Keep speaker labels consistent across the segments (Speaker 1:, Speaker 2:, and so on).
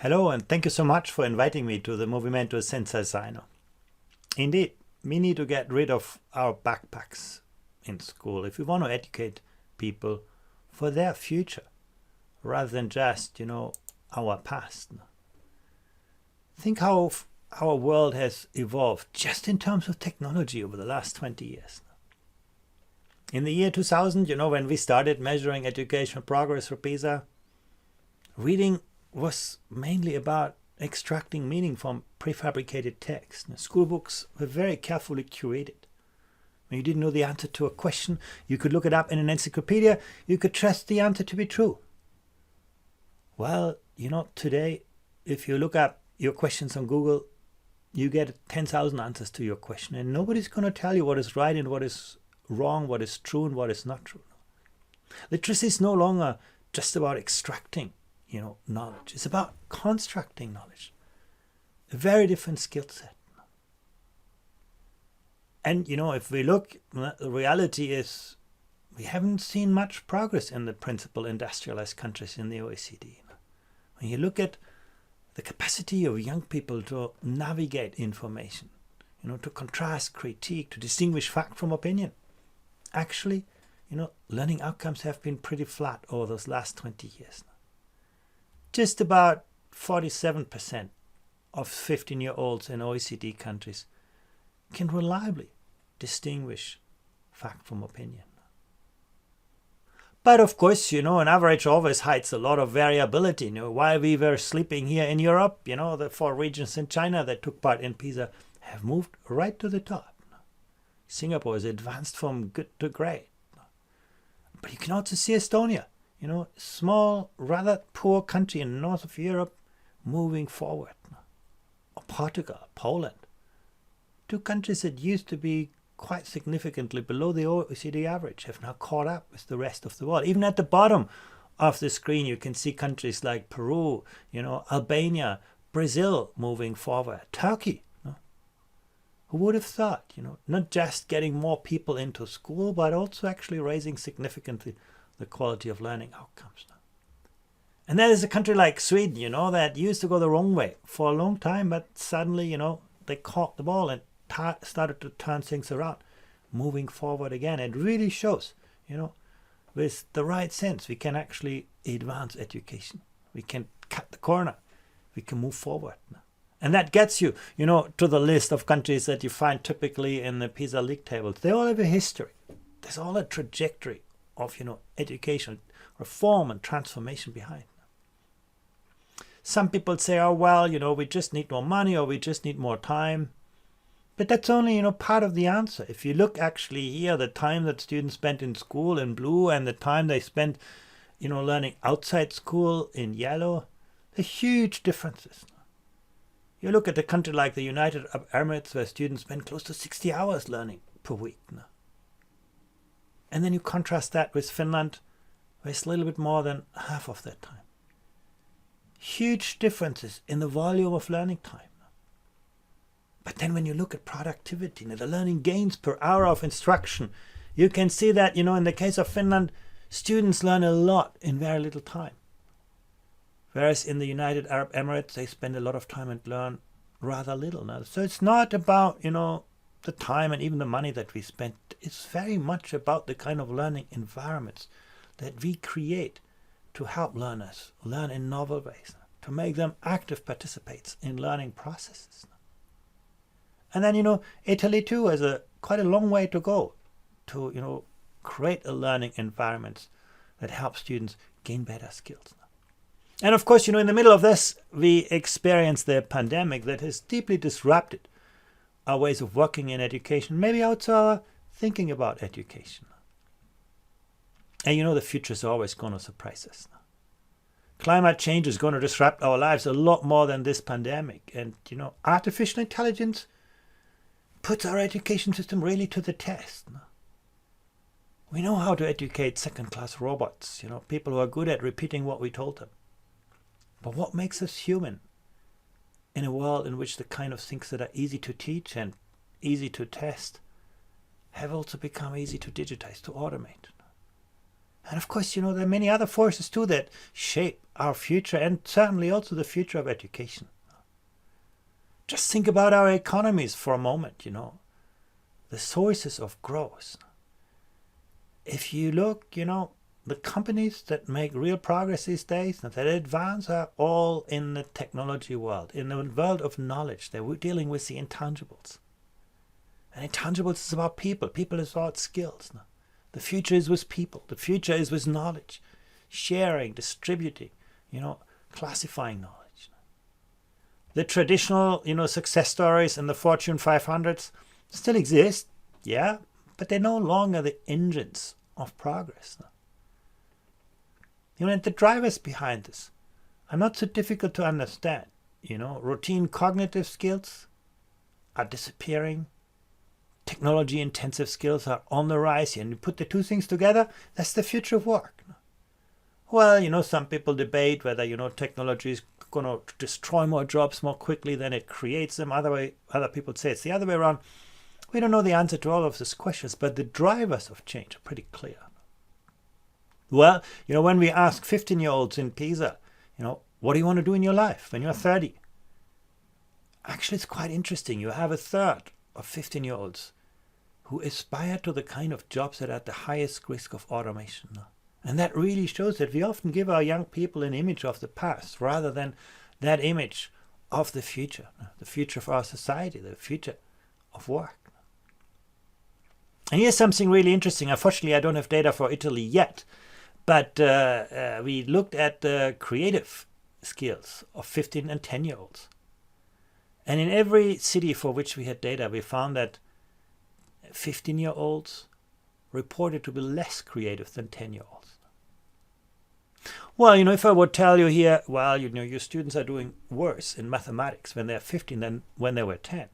Speaker 1: Hello, and thank you so much for inviting me to the movimento Senza Zaino. Indeed, we need to get rid of our backpacks in school if we want to educate people for their future, rather than just, our past. Think how our world has evolved just in terms of technology over the last 20 years. In the year 2000, when we started measuring educational progress for PISA, reading was mainly about extracting meaning from prefabricated text. School books were very carefully curated. When you didn't know the answer to a question, you could look it up in an encyclopedia. You could trust the answer to be true. Well, today, if you look up your questions on Google, you get 10,000 answers to your question, and nobody's going to tell you what is right and what is wrong, what is true and what is not true. Literacy is no longer just about extracting knowledge. It's about constructing knowledge. A very different skill set. And, if we look, the reality is we haven't seen much progress in the principal industrialized countries in the OECD. When you look at the capacity of young people to navigate information, to contrast, critique, to distinguish fact from opinion, actually, learning outcomes have been pretty flat over those last 20 years now. Just about 47% of 15-year-olds in OECD countries can reliably distinguish fact from opinion. But of course, an average always hides a lot of variability. While we were sleeping here in Europe, the 4 regions in China that took part in PISA have moved right to the top. Singapore has advanced from good to great. But you can also see Estonia, small, rather poor country in the north of Europe, moving forward. Or Portugal, Poland, 2 countries that used to be quite significantly below the OECD average have now caught up with the rest of the world. Even at the bottom of the screen, you can see countries like Peru, Albania, Brazil moving forward, Turkey. Who would have thought, not just getting more people into school, but also actually raising significantly the quality of learning outcomes. And there is a country like Sweden, that used to go the wrong way for a long time, but suddenly, they caught the ball and started to turn things around, moving forward again. It really shows, with the right sense, we can actually advance education. We can cut the corner. We can move forward. And that gets you, to the list of countries that you find typically in the PISA league tables. They all have a history. There's all a trajectory of, education, reform and transformation behind. Some people say, oh, well, we just need more money or we just need more time. But that's only, part of the answer. If you look actually here, the time that students spent in school in blue and the time they spent, learning outside school in yellow, there's huge differences. You look at a country like the United Arab Emirates, where students spend close to 60 hours learning per week. And then you contrast that with Finland, where it's a little bit more than half of that time. Huge differences in the volume of learning time. But then when you look at productivity, the learning gains per hour of instruction, you can see that, in the case of Finland, students learn a lot in very little time. Whereas in the United Arab Emirates, they spend a lot of time and learn rather little. Now, so it's not about, the time and even the money that we spend. It's very much about the kind of learning environments that we create to help learners learn in novel ways, to make them active participants in learning processes. And then, Italy too has quite a long way to go to, create a learning environment that helps students gain better skills. And of course, in the middle of this, we experience the pandemic that has deeply disrupted our ways of working in education, maybe also our thinking about education. And the future is always going to surprise us. Climate change is going to disrupt our lives a lot more than this pandemic. And, artificial intelligence puts our education system really to the test. We know how to educate second-class robots, people who are good at repeating what we told them. But what makes us human in a world in which the kind of things that are easy to teach and easy to test have also become easy to digitize, to automate? And of course, there are many other forces too that shape our future and certainly also the future of education. Just think about our economies for a moment, the sources of growth. If you look, the companies that make real progress these days and that advance are all in the technology world, in the world of knowledge. They're dealing with the intangibles. And intangibles is about people. People is about skills. The future is with people. The future is with knowledge. Sharing, distributing, classifying knowledge. The traditional, success stories in the Fortune 500s still exist, yeah, but they're no longer the engines of progress. And the drivers behind this are not so difficult to understand. Routine cognitive skills are disappearing. Technology-intensive skills are on the rise. And you put the two things together, that's the future of work. Well, some people debate whether, technology is going to destroy more jobs more quickly than it creates them. Other people say it's the other way around. We don't know the answer to all of these questions, but the drivers of change are pretty clear. Well, when we ask 15-year-olds in PISA, what do you want to do in your life when you're 30? Actually, it's quite interesting. You have a third of 15-year-olds who aspire to the kind of jobs that are at the highest risk of automation. And that really shows that we often give our young people an image of the past rather than that image of the future of our society, the future of work. And here's something really interesting. Unfortunately, I don't have data for Italy yet, but we looked at the creative skills of 15 and 10-year-olds. And in every city for which we had data, we found that 15-year-olds reported to be less creative than 10-year-olds. Well, if I would tell you here, well, your students are doing worse in mathematics when they're 15 than when they were 10.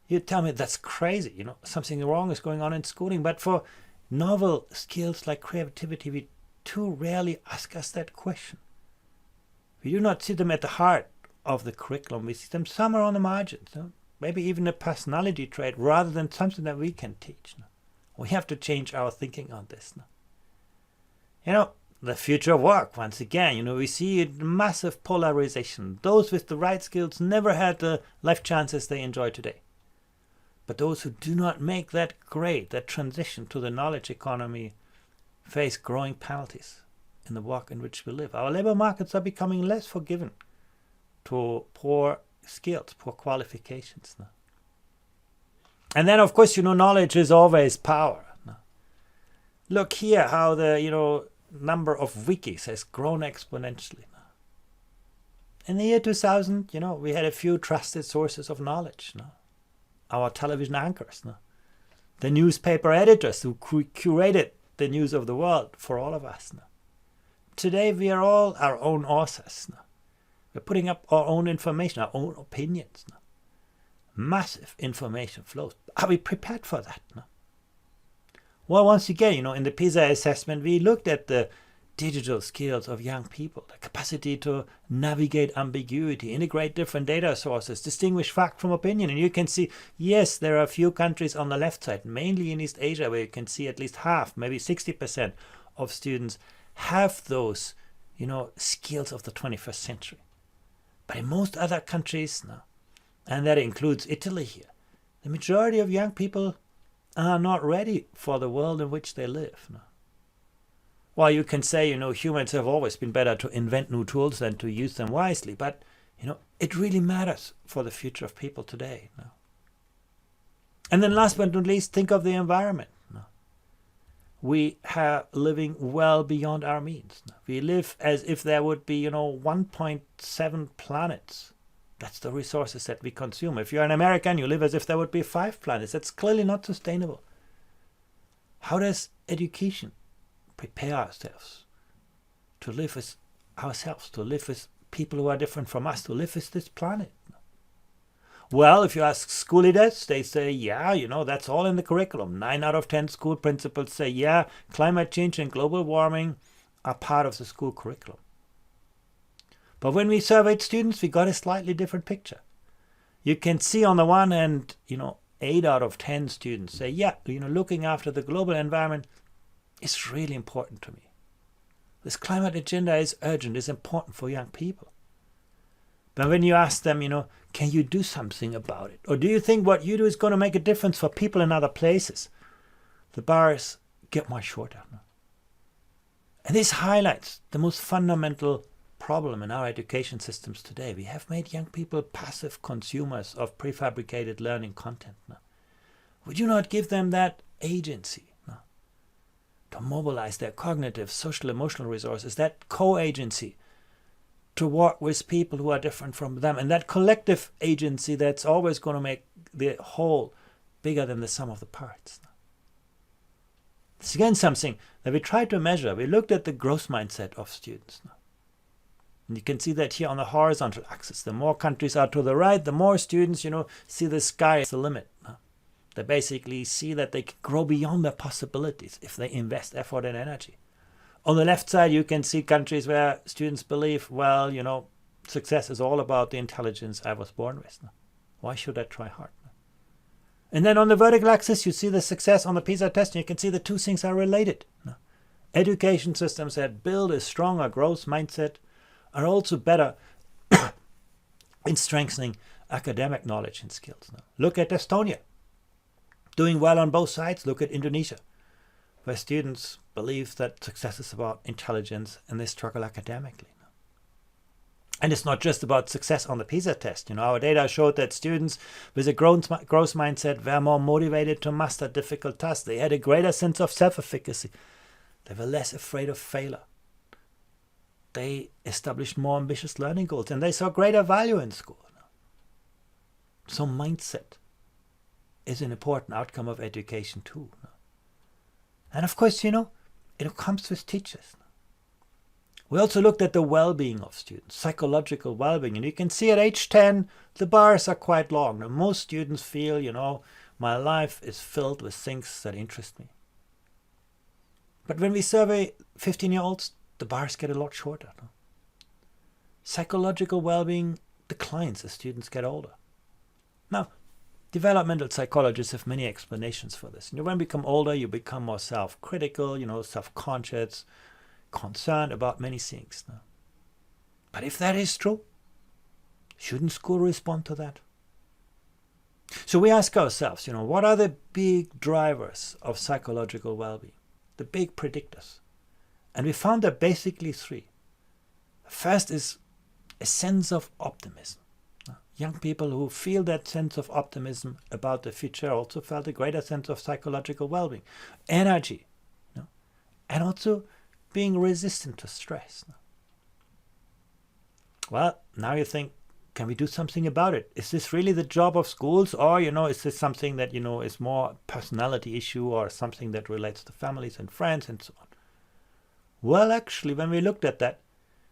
Speaker 1: You'd tell me that's crazy, something wrong is going on in schooling. But for novel skills like creativity, we too rarely ask us that question. We do not see them at the heart of the curriculum. We see them somewhere on the margins, maybe even a personality trait rather than something that we can teach. We have to change our thinking on this. The future of work, once again, we see a massive polarization. Those with the right skills never had the life chances they enjoy today. But those who do not make that grade, that transition to the knowledge economy, face growing penalties in the work in which we live. Our labor markets are becoming less forgiving to poor skills, poor qualifications. And then, of course, knowledge is always power. Look here how the, number of wikis has grown exponentially. In the year 2000, we had a few trusted sources of knowledge. Our television anchors, the newspaper editors who curated the news of the world for all of us. Today, we are all our own authors. We're putting up our own information, our own opinions. Massive information flows. Are we prepared for that? Well, once again, in the PISA assessment, we looked at the digital skills of young people, the capacity to navigate ambiguity, integrate different data sources, distinguish fact from opinion. And you can see, yes, there are a few countries on the left side, mainly in East Asia, where you can see at least half, maybe 60% of students have those, skills of the 21st century. But in most other countries, and that includes Italy here, the majority of young people are not ready for the world in which they live. Well, you can say, humans have always been better to invent new tools than to use them wisely, but, it really matters for the future of people today. And then last but not least, think of the environment. We are living well beyond our means. We live as if there would be, 1.7 planets. That's the resources that we consume. If you're an American, you live as if there would be 5 planets. That's clearly not sustainable. How does education prepare ourselves to live with ourselves, to live with people who are different from us, to live with this planet? Well, if you ask school leaders, they say, yeah, that's all in the curriculum. 9 out of 10 school principals say, yeah, climate change and global warming are part of the school curriculum. But when we surveyed students, we got a slightly different picture. You can see on the one hand, 8 out of 10 students say, yeah, looking after the global environment is really important to me. This climate agenda is urgent, is important for young people. But when you ask them, can you do something about it? Or do you think what you do is going to make a difference for people in other places? The bars get much shorter. And this highlights the most fundamental problem in our education systems today. We have made young people passive consumers of prefabricated learning content. We do not give them that agency to mobilize their cognitive, social, emotional resources, that co-agency to work with people who are different from them, and that collective agency that's always going to make the whole bigger than the sum of the parts. It's again something that we tried to measure. We looked at the growth mindset of students. And you can see that here on the horizontal axis. The more countries are to the right, the more students, see the sky as the limit. They basically see that they can grow beyond their possibilities if they invest effort and energy. On the left side, you can see countries where students believe, well, success is all about the intelligence I was born with. Why should I try hard? And then on the vertical axis, you see the success on the PISA test, and you can see the two things are related. Education systems that build a stronger growth mindset are also better in strengthening academic knowledge and skills. Look at Estonia. Doing well on both sides. Look at Indonesia, where students believe that success is about intelligence and they struggle academically. And it's not just about success on the PISA test. Our data showed that students with a growth mindset were more motivated to master difficult tasks. They had a greater sense of self-efficacy. They were less afraid of failure. They established more ambitious learning goals, and they saw greater value in school. So mindset is an important outcome of education too. And of course, it comes with teachers. We also looked at the well-being of students, psychological well-being. And you can see at age 10, the bars are quite long. Now, most students feel, my life is filled with things that interest me. But when we survey 15-year-olds, the bars get a lot shorter. Psychological well-being declines as students get older. Now, developmental psychologists have many explanations for this. When you become older, you become more self-critical, self-conscious, concerned about many things. But if that is true, shouldn't school respond to that? So we ask ourselves, what are the big drivers of psychological well-being? The big predictors. And we found there are basically three. First is a sense of optimism. Young people who feel that sense of optimism about the future also felt a greater sense of psychological well-being, energy, and also being resistant to stress. Well, now you think, can we do something about it? Is this really the job of schools, or is this something that is more a personality issue or something that relates to families and friends and so on? Well, actually, when we looked at that,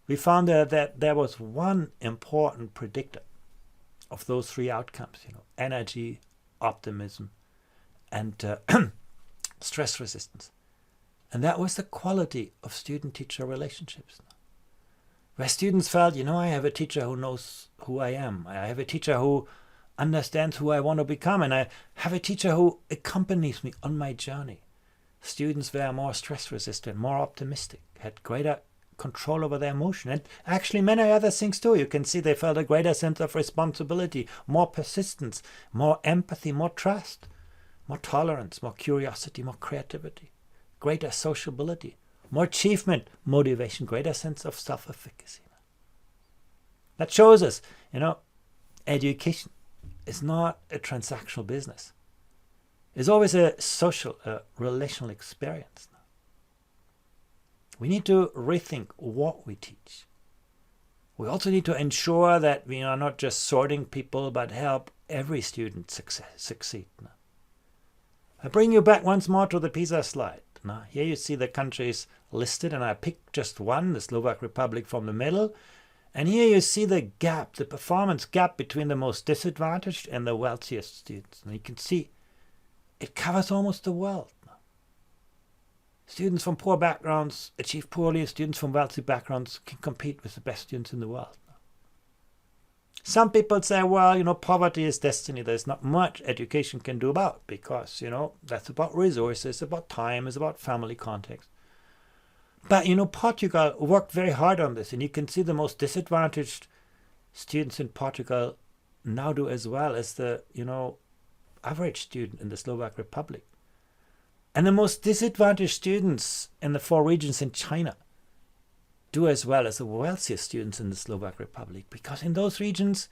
Speaker 1: we found that there was one important predictor of those three outcomes, energy, optimism, and stress resistance. And that was the quality of student-teacher relationships. Where students felt, I have a teacher who knows who I am. I have a teacher who understands who I want to become. And I have a teacher who accompanies me on my journey. Students were more stress-resistant, more optimistic, had greater control over their emotion, and actually many other things too. You can see they felt a greater sense of responsibility, more persistence, more empathy, more trust, more tolerance, more curiosity, more creativity, greater sociability, more achievement, motivation, greater sense of self-efficacy. That shows us, education is not a transactional business. It's always a social, relational experience. We need to rethink what we teach. We also need to ensure that we are not just sorting people, but help every student succeed. I bring you back once more to the PISA slide. Now, here you see the countries listed, and I picked just one, the Slovak Republic, from the middle. And here you see the gap, the performance gap between the most disadvantaged and the wealthiest students. And you can see it covers almost the world. Students from poor backgrounds achieve poorly. Students from wealthy backgrounds can compete with the best students in the world. Some people say, well, poverty is destiny. There's not much education can do about, because, that's about resources, about time, it's about family context. But, Portugal worked very hard on this, and you can see the most disadvantaged students in Portugal now do as well as the, average student in the Slovak Republic. And the most disadvantaged students in the 4 regions in China do as well as the wealthiest students in the Slovak Republic, because in those regions,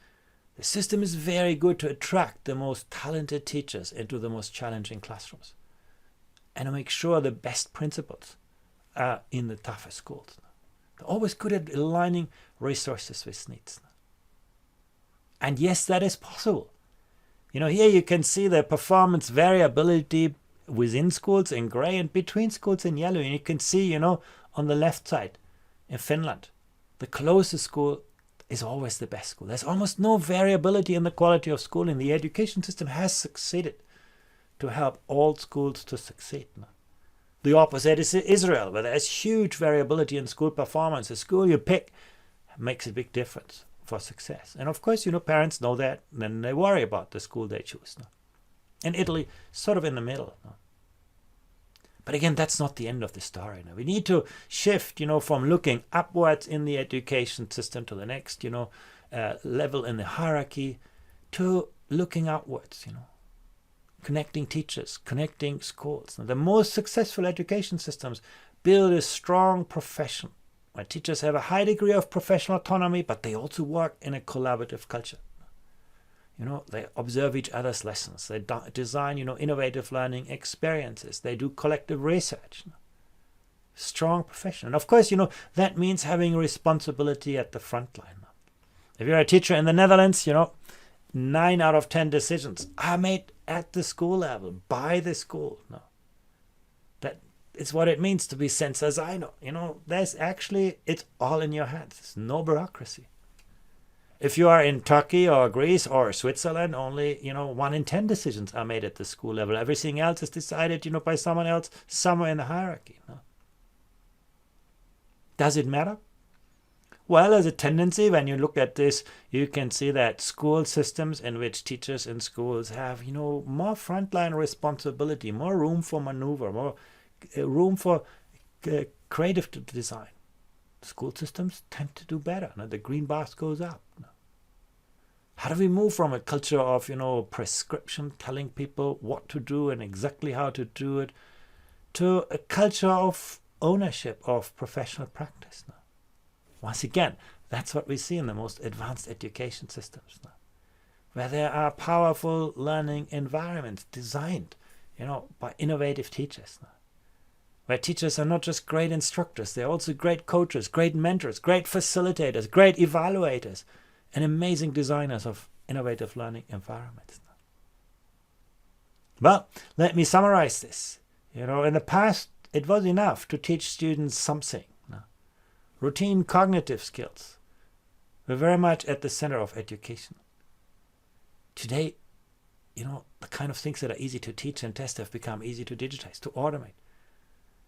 Speaker 1: the system is very good to attract the most talented teachers into the most challenging classrooms and to make sure the best principals are in the toughest schools. They're always good at aligning resources with needs. And yes, that is possible. Here you can see the performance variability within schools in gray and between schools in yellow. And you can see, on the left side in Finland, the closest school is always the best school. There's almost no variability in the quality of schooling. The education system has succeeded to help all schools to succeed. The opposite is Israel, where there's huge variability in school performance. The school you pick makes a big difference for success. And of course, parents know that, and then they worry about the school they choose. In Italy, sort of in the middle. But again, that's not the end of the story. We need to shift, from looking upwards in the education system to the next, level in the hierarchy, to looking outwards, connecting teachers, connecting schools. Now, the most successful education systems build a strong profession where teachers have a high degree of professional autonomy, but they also work in a collaborative culture. They observe each other's lessons. They design, innovative learning experiences. They do collective research. Strong profession. And of course, that means having responsibility at the front line. If you're a teacher in the Netherlands, 9 out of 10 decisions are made at the school level, by the school. That is what it means to be Senza Zaino. It's all in your hands. There's no bureaucracy. If you are in Turkey or Greece or Switzerland, only, 1 in 10 decisions are made at the school level. Everything else is decided, by someone else somewhere in the hierarchy. Does it matter? Well, as a tendency, when you look at this, you can see that school systems in which teachers in schools have, more frontline responsibility, more room for maneuver, more room for creative design. School systems tend to do better. The green bars goes up. How do we move from a culture of, prescription, telling people what to do and exactly how to do it, to a culture of ownership of professional practice? Once again, that's what we see in the most advanced education systems, where there are powerful learning environments designed, by innovative teachers. Where teachers are not just great instructors, they're also great coaches, great mentors, great facilitators, great evaluators, and amazing designers of innovative learning environments. Well, let me summarize this. In the past, it was enough to teach students something. Routine cognitive skills were very much at the center of education. Today, the kind of things that are easy to teach and test have become easy to digitize, to automate.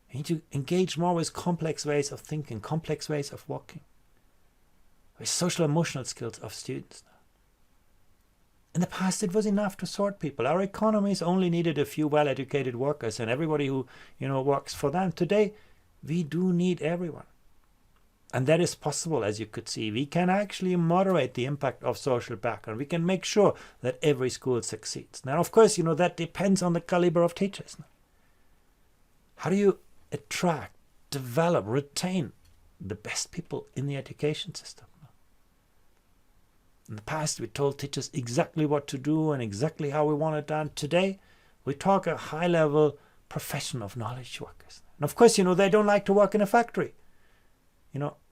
Speaker 1: You need to engage more with complex ways of thinking, complex ways of working, with social emotional skills of students. In the past, it was enough to sort people. Our economies only needed a few well-educated workers and everybody who, works for them. Today, we do need everyone. And that is possible, as you could see. We can actually moderate the impact of social background. We can make sure that every school succeeds. Now, of course, that depends on the caliber of teachers. How do you attract, develop, retain the best people in the education system? In the past, we told teachers exactly what to do and exactly how we want it done. Today, we talk a high-level profession of knowledge workers. And of course, they don't like to work in a factory.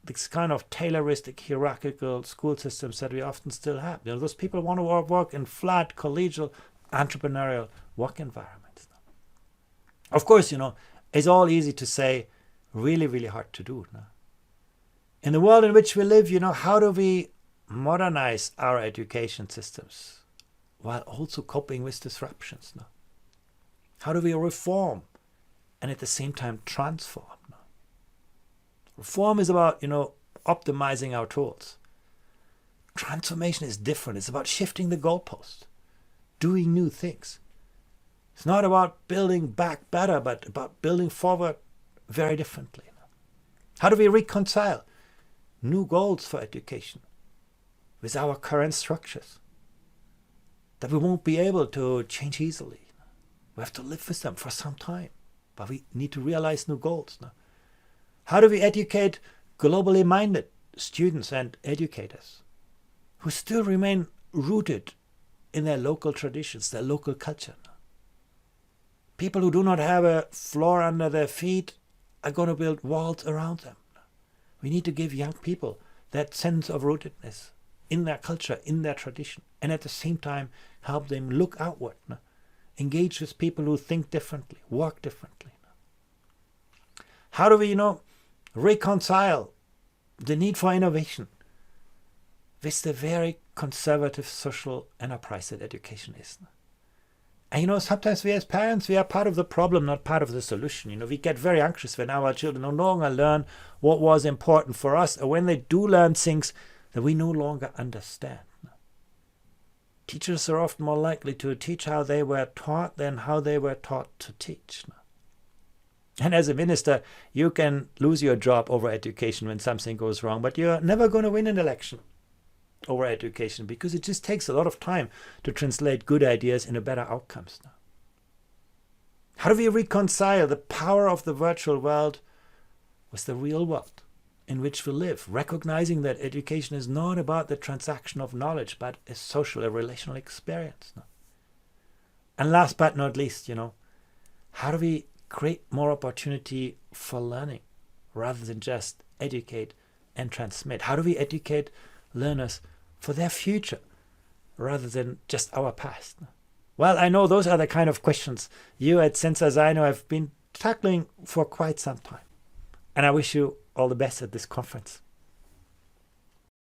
Speaker 1: This kind of tayloristic, hierarchical school systems that we often still have. Those people want to work in flat, collegial, entrepreneurial work environments. Of course, it's all easy to say, really, really hard to do. In the world in which we live, how do we modernize our education systems while also coping with disruptions? How do we reform and at the same time transform? Reform is about, optimizing our tools. Transformation is different. It's about shifting the goalpost, doing new things. It's not about building back better, but about building forward very differently. How do we reconcile new goals for education with our current structures that we won't be able to change easily? We have to live with them for some time, but we need to realize new goals. No? How do we educate globally minded students and educators who still remain rooted in their local traditions, their local culture? No? People who do not have a floor under their feet are going to build walls around them. No? We need to give young people that sense of rootedness in their culture, in their tradition, and at the same time help them look outward, no? Engage with people who think differently, work differently. No? How do we, reconcile the need for innovation with the very conservative social enterprise that education is? No? And sometimes we as parents, we are part of the problem, not part of the solution. We get very anxious when our children no longer learn what was important for us, or when they do learn things that we no longer understand. Teachers are often more likely to teach how they were taught than how they were taught to teach. And as a minister, you can lose your job over education when something goes wrong, but you're never going to win an election over education, because it just takes a lot of time to translate good ideas into better outcomes. How do we reconcile the power of the virtual world with the real world in which we live, recognizing that education is not about the transaction of knowledge, but a social, a relational experience? And last but not least, how do we create more opportunity for learning rather than just educate and transmit? How do we educate learners for their future rather than just our past? Well, I know those are the kind of questions you at Senza Zaino have been tackling for quite some time. And I wish you all the best at this conference.